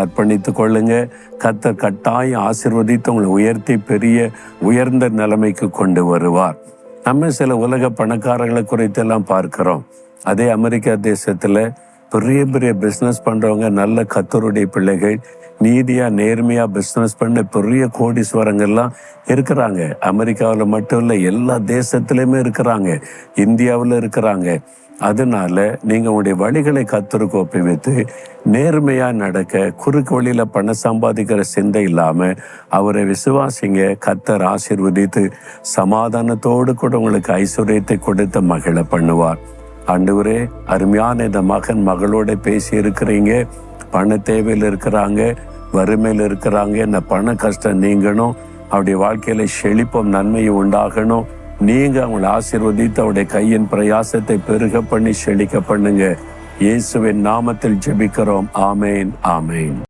அர்ப்பணித்துக் கொள்ளுங்க. கர்த்தர் கட்டாயம் ஆசீர்வதித்து உங்களை உயர்த்தி பெரிய உயர்ந்த நிலைமைக்கு கொண்டு வருவார். நம்ம சில உலக பணக்காரர்களை குறித்தெல்லாம் பார்க்கிறோம். அதே அமெரிக்கா தேசத்துல பெரிய பெரிய பிஸ்னஸ் பண்றவங்க, நல்ல கர்த்தருடைய பிள்ளைகள், நீதியா நேர்மையா பிஸ்னஸ் பண்ண பெரிய கோடீஸ்வரங்கள்லாம் இருக்கிறாங்க. அமெரிக்காவில் மட்டும் இல்லை, எல்லா தேசத்துலையுமே இருக்கிறாங்க, இந்தியாவில் இருக்கிறாங்க. அதனால நீங்க உங்களுடைய வழிகளை கர்த்தருக்கு ஒப்புவித்து நேர்மையா நடக்க, குறுக்கு வழியில பணம் சம்பாதிக்கிற சிந்தை இல்லாம அவரை விசுவாசிங்க. கர்த்தர் ஆசீர்வதித்து சமாதானத்தோடு கூட உங்களுக்கு ஐஸ்வர்யத்தை கொடுத்து மகிழ பண்ணுவார். ஆண்டவரே, அருமையான இந்த மகளோட பேசி இருக்கிறீங்க. பண தேவையில் இருக்கிறாங்க, வறுமையில் இருக்கிறாங்க. இந்த பண கஷ்டம் நீங்கணும், அவருடைய வாழ்க்கையில செழிப்பும் நன்மையும் உண்டாகணும். நீங்க அவங்களை ஆசீர்வதித்து அவருடைய கையின் பிரயாசத்தை பெருக பண்ணி செழிக்க பண்ணுங்க. இயேசுவின் நாமத்தில் ஜெபிக்கிறோம். ஆமேன், ஆமேன்.